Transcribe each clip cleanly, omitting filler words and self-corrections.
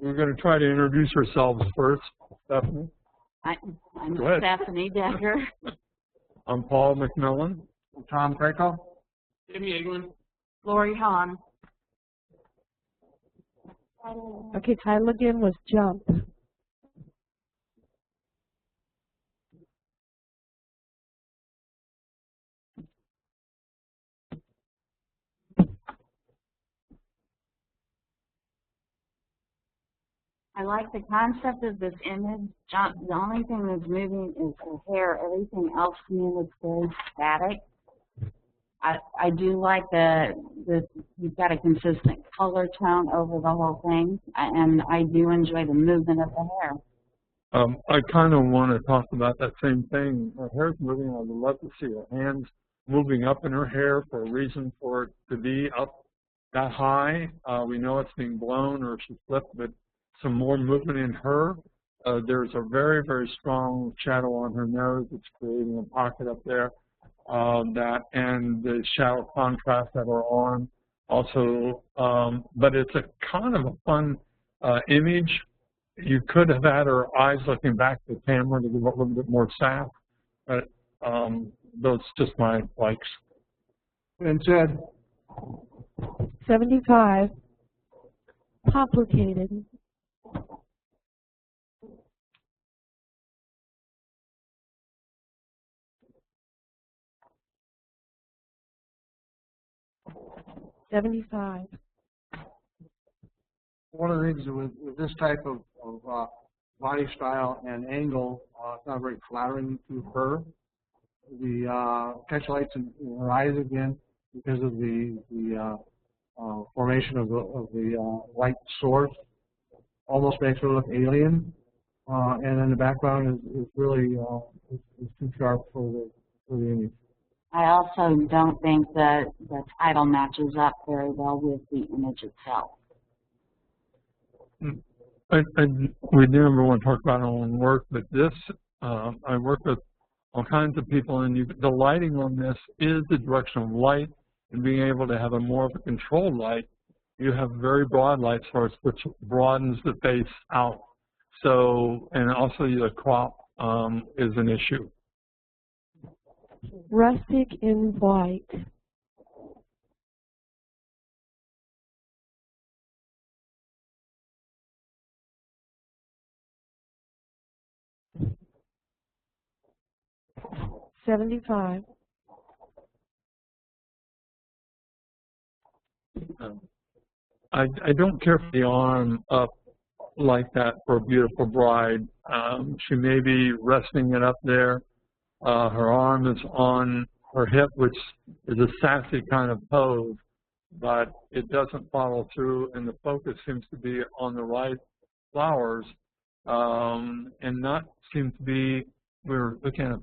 we're going to try to introduce ourselves first. Stephanie? I'm Go ahead. Stephanie Decker. I'm Paul McMillan. I'm Tom Krakow. Jimmy England. Lori Hahn. Okay, title again was Jump. I like the concept of this image. The only thing that's moving is her hair. Everything else to me looks very static. I do like you've got a consistent color tone over the whole thing, and I do enjoy the movement of the hair. I kind of want to talk about that same thing. Her hair's moving. I would love to see her hands moving up in her hair for a reason for it to be up that high. We know it's being blown or she's flipped, but some more movement in her. There's a very, very strong shadow on her nose. It's creating a pocket up there. And the shadow contrast of her arm also. But it's a kind of a fun image. You could have had her eyes looking back to the camera to give it a little bit more sass. But those just my likes. And Ted? 75. Complicated. $75. One of the things with this type of body style and angle, it's not very flattering to her. The catch lights in her eyes again because of the formation of the light source almost makes her look alien. And then the background is really is too sharp for the image. I also don't think that the title matches up very well with the image itself. We never want to talk about our own work, but this, I work with all kinds of people, and the lighting on this is the direction of light, and being able to have a more of a controlled light. You have very broad light source, which broadens the face out. So, and also the crop is an issue. Rustic in white. $75. I don't care for the arm up like that for a beautiful bride. She may be resting it up there. Her arm is on her hip, which is a sassy kind of pose, but it doesn't follow through, and the focus seems to be on the right flowers, and not seem to be, we're looking at a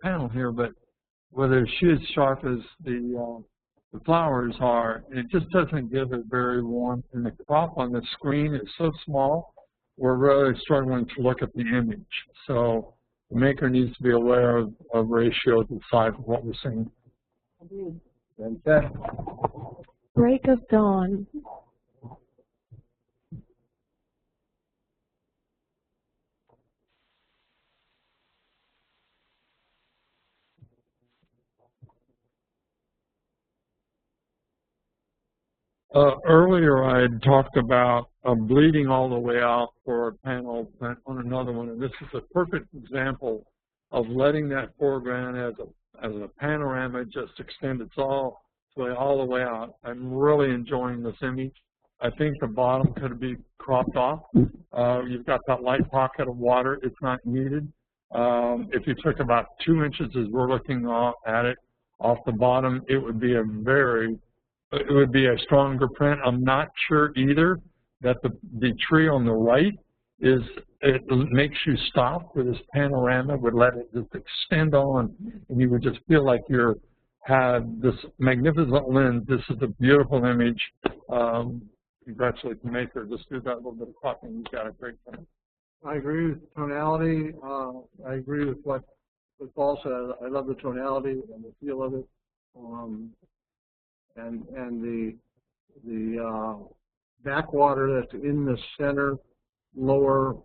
panel here, but whether she's as sharp as the flowers are, it just doesn't give it very warm, and the crop on the screen is so small, we're really struggling to look at the image. So the maker needs to be aware of ratios and size of what we're seeing. And Ted? Break of Dawn. Earlier I had talked about bleeding all the way out for a panel on another one, and this is a perfect example of letting that foreground as a panorama just extend its all the way out. I'm really enjoying this image. I think the bottom could be cropped off. You've got that light pocket of water. It's not needed. If you took about 2 inches as we're looking at it off the bottom, it would be a stronger print. I'm not sure either that the tree on the right it makes you stop with this panorama, would let it just extend on, and you would just feel like you had this magnificent lens. This is a beautiful image. Congratulate the maker. Just do that little bit of cropping. You've got a great print. I agree with tonality. I agree with what Paul said. I love the tonality and the feel of it. And the backwater that's in the center lower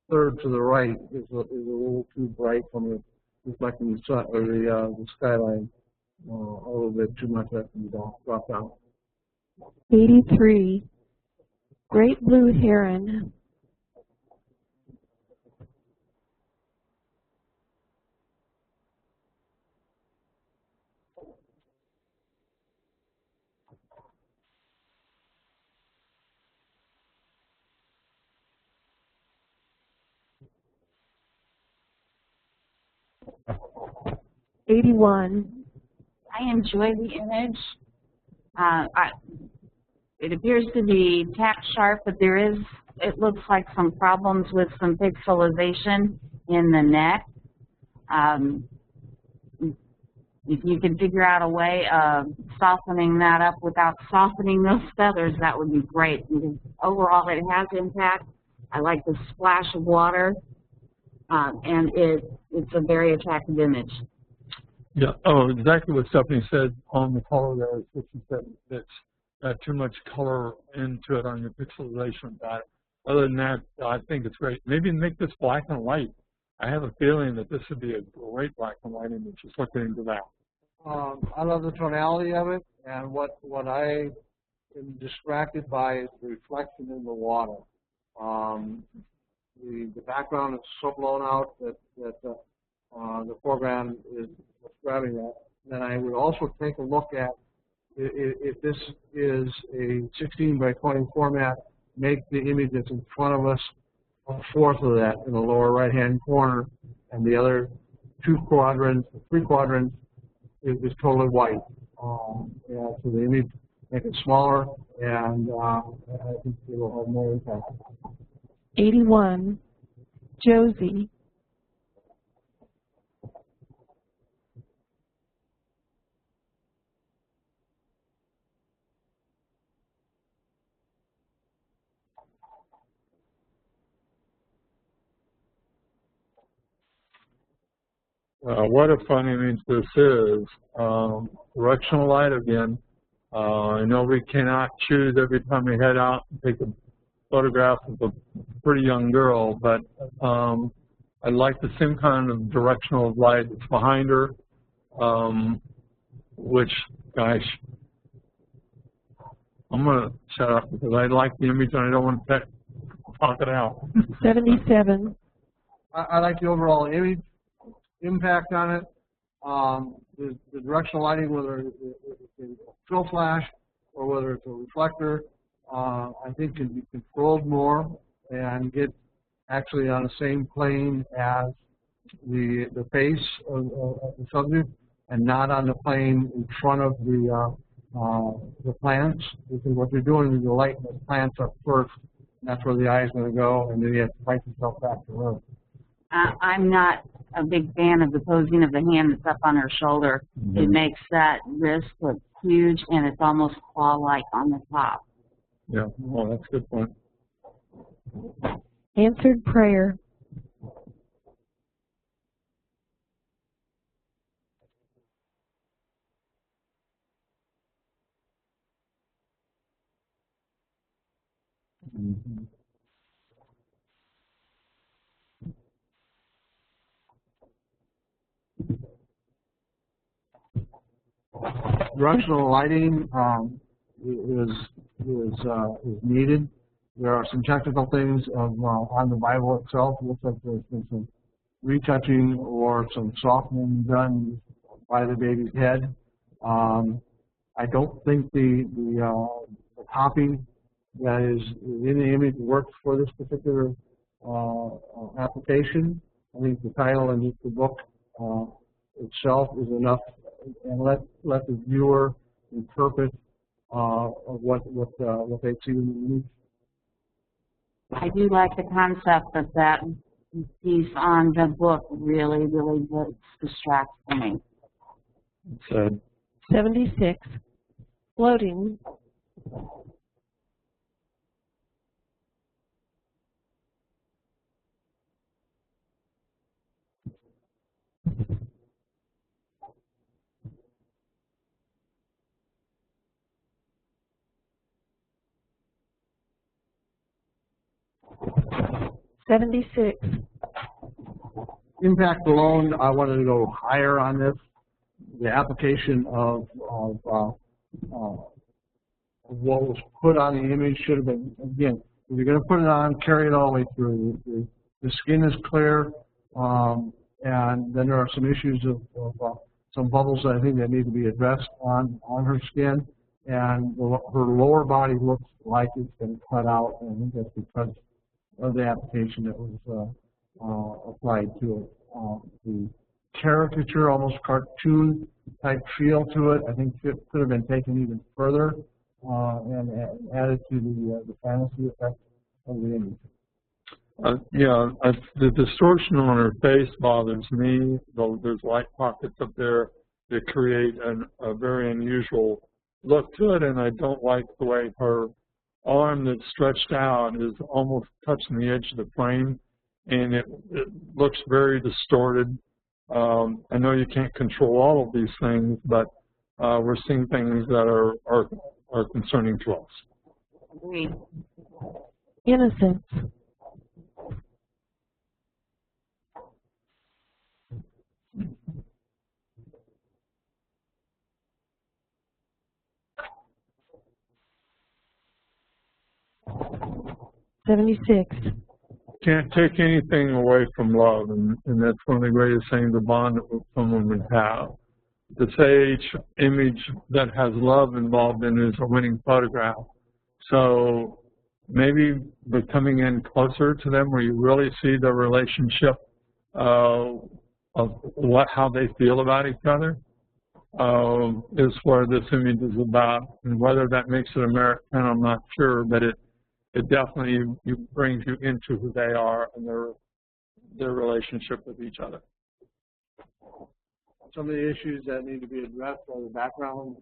third to the right is a little too bright from the reflecting the sun or the skyline. A little bit too much that can be dropped out. 83. Great blue heron. $81. I enjoy the image. It appears to be tack sharp, but it looks like some problems with some pixelization in the neck. If you can figure out a way of softening that up without softening those feathers, that would be great. Because overall, it has impact. I like the splash of water, and it's a very attractive image. Yeah, oh, exactly what Stephanie said on the color there. Is what she said, that's got too much color into it on your pixelization about it. Other than that, I think it's great. Maybe make this black and white. I have a feeling that this would be a great black and white image. Just looking into that. I love the tonality of it, and what I am distracted by is the reflection in the water. The background is so blown out that the foreground is grabbing that. Then I would also take a look at if this is a 16 by 20 format, make the image that's in front of us a fourth of that in the lower right-hand corner, and the other three quadrants is totally white. Yeah, so the image, make it smaller, and I think it will have more impact. 81. Josie. What a fun image this is. Directional light again. I know we cannot choose every time we head out and take a photograph of a pretty young girl, but I like the same kind of directional light that's behind her, which, gosh, I'm going to shut up because I like the image and I don't want to talk it out. 77. I like the overall image, impact on it. The directional lighting, whether it's a fill flash or whether it's a reflector, I think can be controlled more and get actually on the same plane as the face of the subject, and not on the plane in front of the plants. Because what you're doing is you're lighting the plants up first, and that's where the eye is going to go, and then you have to fight yourself back to Earth. I'm not a big fan of the posing of the hand that's up on her shoulder. Mm-hmm. It makes that wrist look huge, and it's almost claw-like on the top. Yeah, well, that's a good point. Answered prayer. Mm-hmm. Directional lighting is needed. There are some technical things on the Bible itself. It looks like there's been some retouching or some softening done by the baby's head. I don't think the copy that is in the image works for this particular application. I think the title and just the book itself is enough, and let the viewer interpret of what they see in the image. I do like the concept of that piece on the book. Really distracts me. 76. Floating. 76. Impact alone, I wanted to go higher on this. The application of what was put on the image should have been, again, if you're going to put it on, carry it all the way through. The skin is clear, and then there are some issues of some bubbles that I think that need to be addressed on her skin, and her lower body looks like it's been cut out, and I think that's because of the application that was applied to it. The caricature, almost cartoon type feel to it, I think it could have been taken even further and added to the fantasy effect of the image. The distortion on her face bothers me, though there's light pockets up there that create a very unusual look to it, and I don't like the way her arm that's stretched out is almost touching the edge of the frame, and it looks very distorted. I know you can't control all of these things, but we're seeing things that are concerning to us. Agreed. Innocence. $76. Can't take anything away from love, and that's one of the greatest things, the bond that someone would have. The Sage image that has love involved in it is a winning photograph. So maybe by coming in closer to them where you really see the relationship of how they feel about each other is where this image is about. And whether that makes it a merit print, I'm not sure, but it definitely brings you into who they are and their relationship with each other. Some of the issues that need to be addressed are the background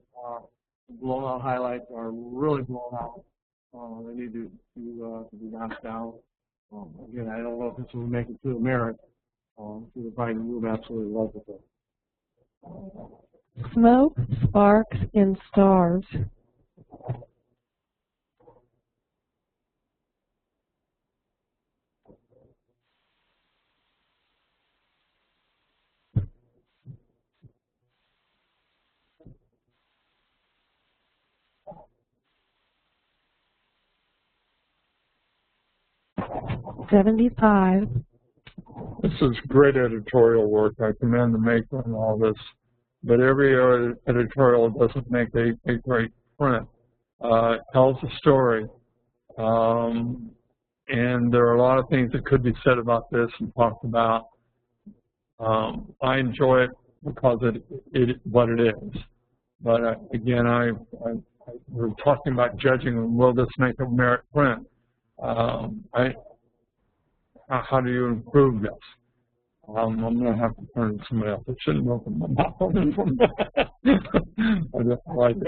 blown out highlights are really blown out. They need to be knocked down. Again, I don't know if this will make it to a merit. To the Bright Room absolutely love it. Smoke, sparks, and stars. $75. This is great editorial work. I commend the maker and all this, but every editorial doesn't make a great print. It tells a story, and there are a lot of things that could be said about this and talked about. I enjoy it because it what it is. But again, we're talking about judging, and will this make a merit print? How do you improve this? I'm going to have to turn to somebody else. I shouldn't open my mouth on this one. I just like it.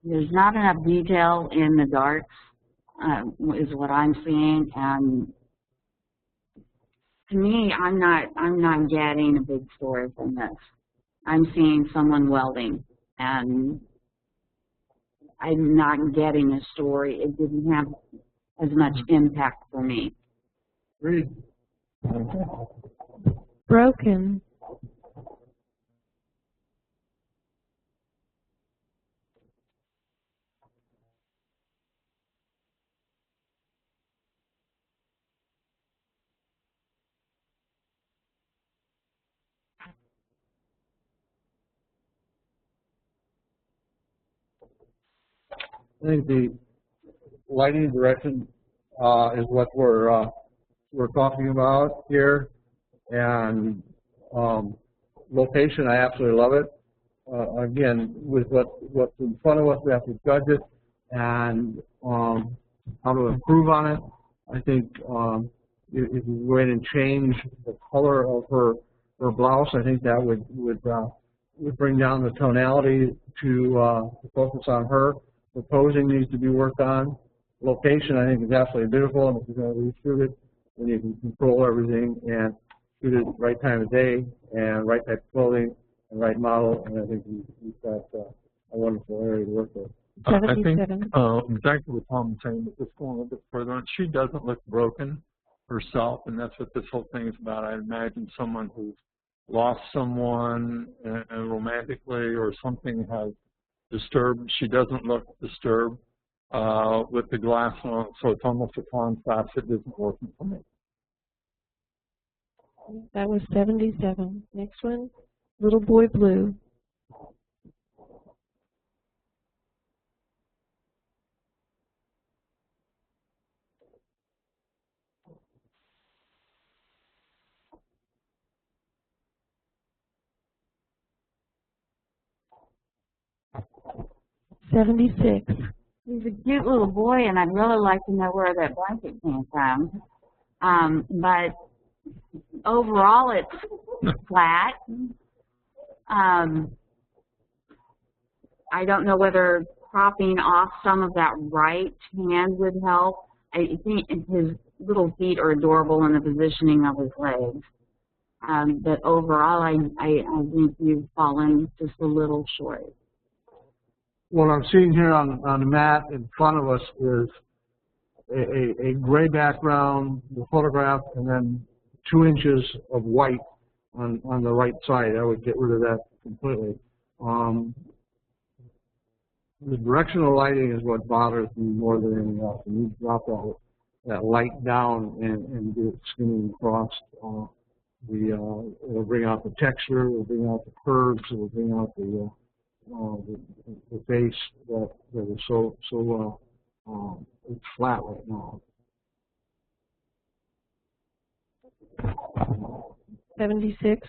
There's not enough detail in the darks, is what I'm seeing, and to me, I'm not getting a big story from this. I'm seeing someone welding, and I'm not getting a story. It didn't have as much impact for me. Read. Broken. I think the lighting direction is what we're talking about here, and location. I absolutely love it. Again, with what's in front of us, we have to judge it and how to improve on it. I think if we go in and change the color of her blouse, I think that would bring down the tonality to focus on her. The posing needs to be worked on. Location, I think, is absolutely beautiful, and if you're going to reshoot it, then you can control everything and shoot it at the right time of day and right type of clothing and right model, and I think we've got a wonderful area to work with. I think 77. exactly what Tom was saying, but just going a little bit further on, she doesn't look broken herself, and that's what this whole thing is about. I imagine someone who's lost someone romantically or something has disturbed. She doesn't look disturbed with the glass on, so it's almost a contrast. It isn't working for me. That was 77. Next one, Little Boy Blue. $76. He's a cute little boy, and I'd really like to know where that blanket came from. But overall, it's flat. I don't know whether cropping off some of that right hand would help. I think his little feet are adorable in the positioning of his legs. But overall, I think you've fallen just a little short. What I'm seeing here on the mat in front of us is a gray background, the photograph, and then 2 inches of white on the right side. I would get rid of that completely. The directional lighting is what bothers me more than anything else. And you drop that light down and get it skimming across. It'll bring out the texture, it'll bring out the curves, it'll bring out the face that is so it's flat right now. 76.